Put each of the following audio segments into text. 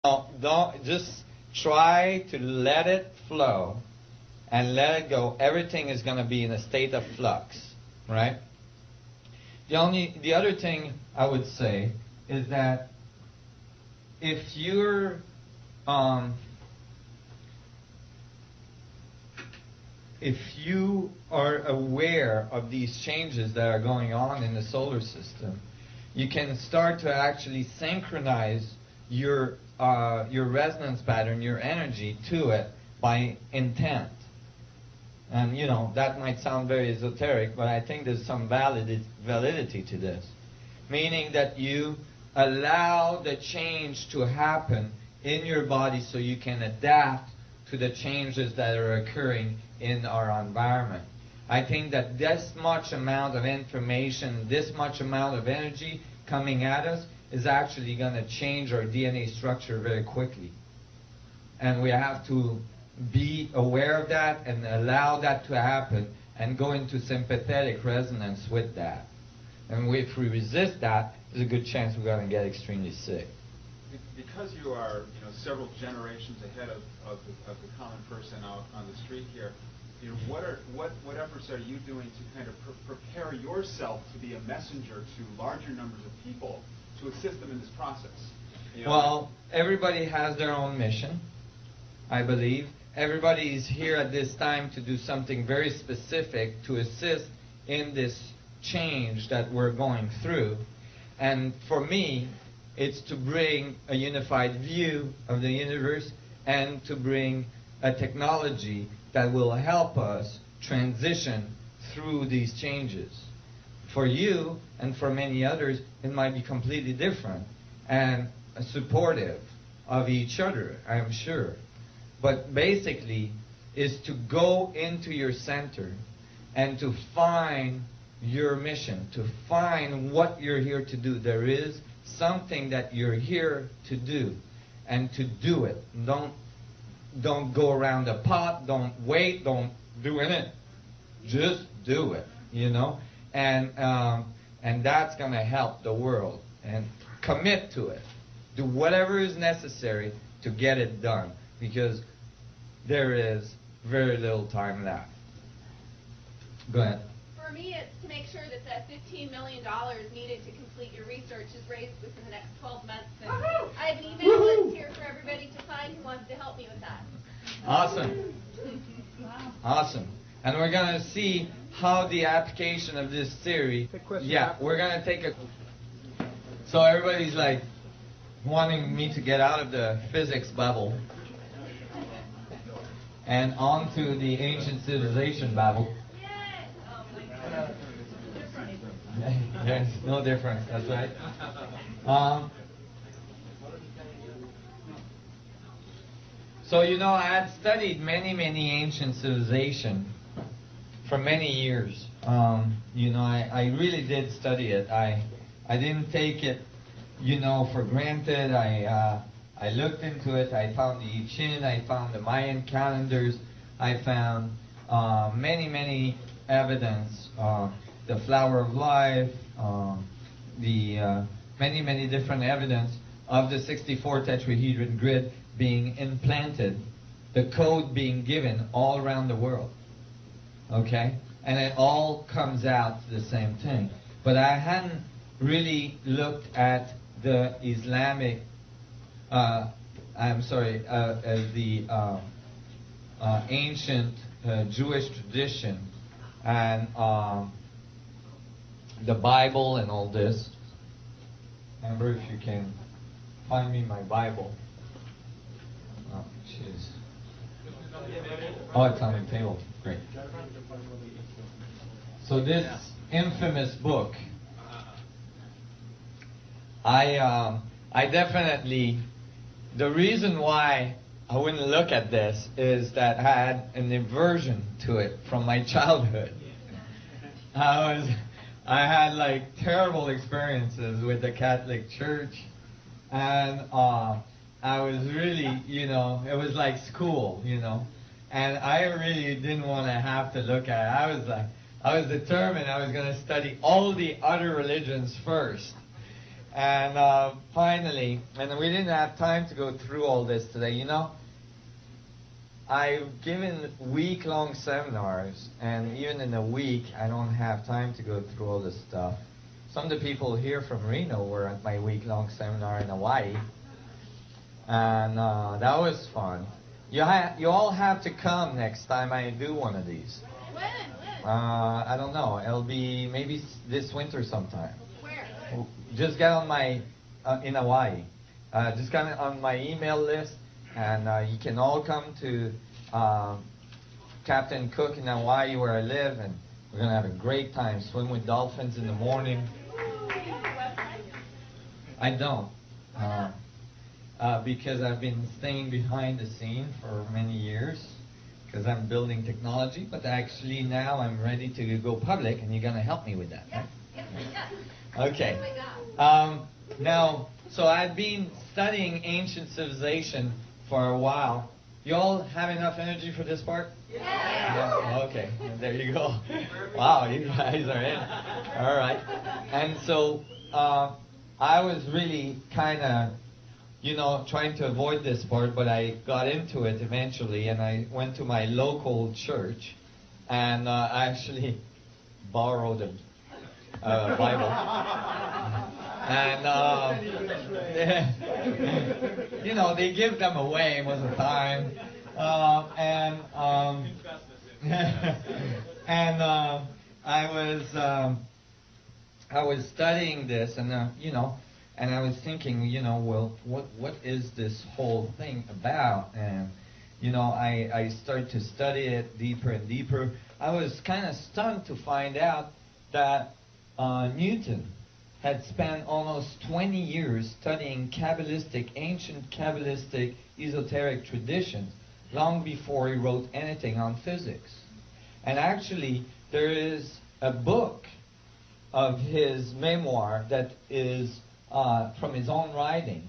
Don't just try to let it flow and let it go. Everything is going to be in a state of flux, right? The other thing I would say is that if you're if you are aware of these changes that are going on in the solar system, you can start to actually synchronize your resonance pattern, your energy to it by intent. And you know, that might sound very esoteric, but I think there's some validity to this. Meaning that you allow the change to happen in your body so you can adapt to the changes that are occurring in our environment. I think that this much amount of information, this much amount of energy coming at us is actually going to change our DNA structure very quickly. And we have to be aware of that and allow that to happen and go into sympathetic resonance with that. And if we resist that, there's a good chance we're going to get extremely sick. Because you are, several generations ahead of the common person out on the street here, what efforts are you doing to kind of prepare yourself to be a messenger to larger numbers of people to assist them in this process? Well, everybody has their own mission, I believe. Everybody is here at this time to do something very specific to assist in this change that we're going through. And for me, it's to bring a unified view of the universe and to bring a technology that will help us transition through these changes. For you and for many others, it might be completely different and supportive of each other, I'm sure. But basically, is to go into your center and to find your mission, to find what you're here to do. There is something that you're here to do, and to do it. Don't go around the pot, don't wait, don't do it. Just do it, And that's going to help the world. And commit to it. Do whatever is necessary to get it done, because there is very little time left. Go ahead. For me, it's to make sure that that $15 million needed to complete your research is raised within the next 12 months. And I have an email list here for everybody to find who wants to help me with that. Awesome. Awesome. And we're going to see how the application of this theory... we're going to take a... So everybody's like wanting me to get out of the physics bubble and onto the ancient civilization bubble. There's no difference, that's right. So, I had studied many ancient civilizations for many years. I really did study it. I didn't take it, for granted. I looked into it. I found the I Ching. I found the Mayan calendars. I found many evidence. The flower of life, many different evidence of the 64 tetrahedron grid being implanted, the code being given all around the world. Okay? And it all comes out to the same thing. But I hadn't really looked at the Islamic, ancient Jewish tradition and the Bible and all this. Amber, if you can find me my Bible. Oh, jeez. Oh, it's on the table. Great. So this infamous book, I definitely, the reason why I wouldn't look at this is that I had an aversion to it from my childhood. I had like terrible experiences with the Catholic Church, and I was really, it was like school, and I really didn't want to have to look at it. I was determined I was going to study all the other religions first, And finally, and we didn't have time to go through all this today, you know. I've given week-long seminars, and even in a week, I don't have time to go through all this stuff. Some of the people here from Reno were at my week-long seminar in Hawaii, and that was fun. You all have to come next time I do one of these. When? I don't know. It'll be maybe this winter sometime. Where? Just get on my, in Hawaii. Just get on my email list, and you can all come to Captain Cook in Hawaii where I live, and we're going to have a great time. Swim with dolphins in the morning. I don't. Because I've been staying behind the scene for many years, because I'm building technology, but actually now I'm ready to go public, and you're going to help me with that, right? Yes. Okay. Now, so I've been studying ancient civilization for a while. You all have enough energy for this part? Yeah. Okay. There you go. Wow, you guys are in. All right. And so I was really kind of, you know, trying to avoid this part, but I got into it eventually, and I went to my local church, and I actually borrowed a Bible. And, you know, they give them away most of the time. I was studying this, and, you know, and I was thinking, you know, well, what is this whole thing about? And, you know, I started to study it deeper and deeper. I was kind of stunned to find out that Newton had spent almost 20 years studying ancient Kabbalistic esoteric traditions long before he wrote anything on physics. And actually, there is a book of his memoir that is from his own writing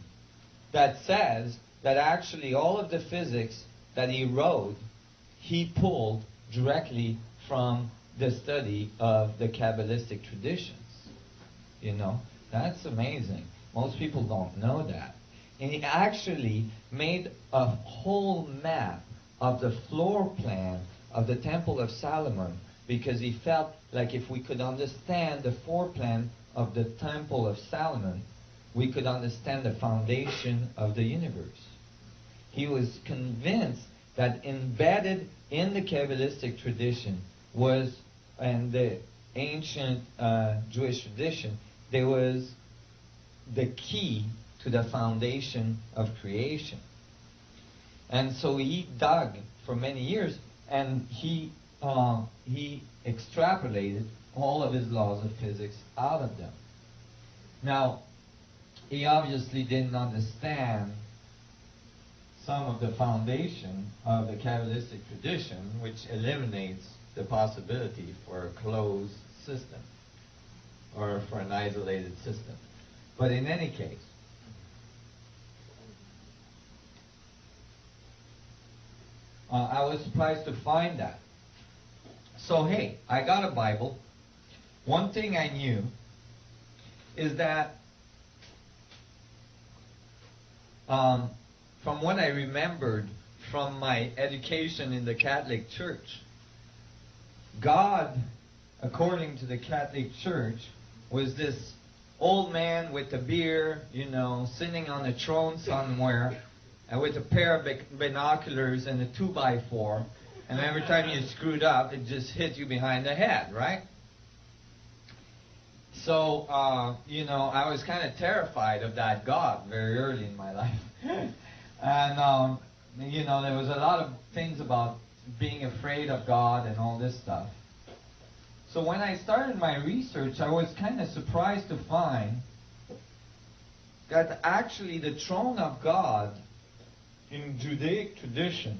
that says that actually all of the physics that he wrote, he pulled directly from the study of the Kabbalistic traditions. You know, that's amazing. Most people don't know that. And he actually made a whole map of the floor plan of the Temple of Solomon, because he felt like if we could understand the floor plan of the Temple of Solomon, we could understand the foundation of the universe. He was convinced that embedded in the Kabbalistic tradition was, and the ancient Jewish tradition, there was the key to the foundation of creation. And so he dug for many years, and he extrapolated all of his laws of physics out of them. Now, he obviously didn't understand some of the foundation of the Kabbalistic tradition, which eliminates the possibility for a closed system or for an isolated system. But in any case, I was surprised to find that. So hey, I got a Bible. One thing I knew is that from what I remembered from my education in the Catholic Church, God, according to the Catholic Church, was this old man with a beard, you know, sitting on a throne somewhere, and with a pair of binoculars and a 2x4, and every time you screwed up, it just hit you behind the head, right? So, you know, I was kind of terrified of that God very early in my life. And, you know, there was a lot of things about being afraid of God and all this stuff. So when I started my research, I was kind of surprised to find that actually the throne of God in Judaic tradition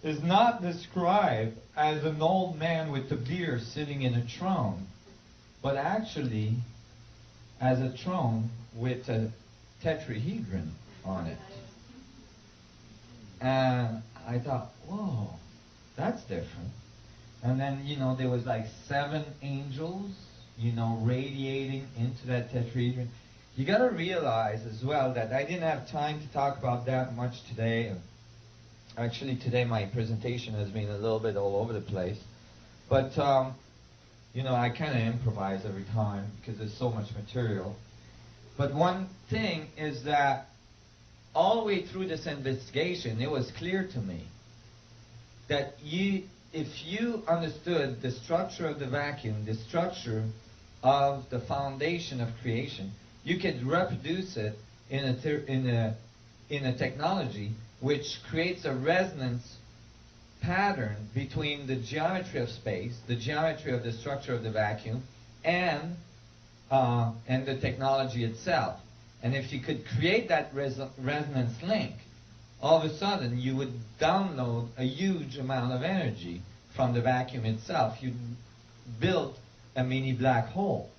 is not described as an old man with a beard sitting in a throne, but actually as a throne with a tetrahedron on it. And I thought, whoa, that's different. And then, you know, there was like 7 angels, you know, radiating into that tetrahedron. you got to realize as well that I didn't have time to talk about that much today. Actually, today my presentation has been a little bit all over the place. But, you know, I kind of improvise every time because there's so much material. But one thing is that all the way through this investigation, it was clear to me that if you understood the structure of the vacuum, the structure of the foundation of creation, you could reproduce it in a technology which creates a resonance pattern between the geometry of space, the geometry of the structure of the vacuum, and the technology itself. And if you could create that resonance link, all of a sudden you would download a huge amount of energy from the vacuum itself. You'd build a mini black hole.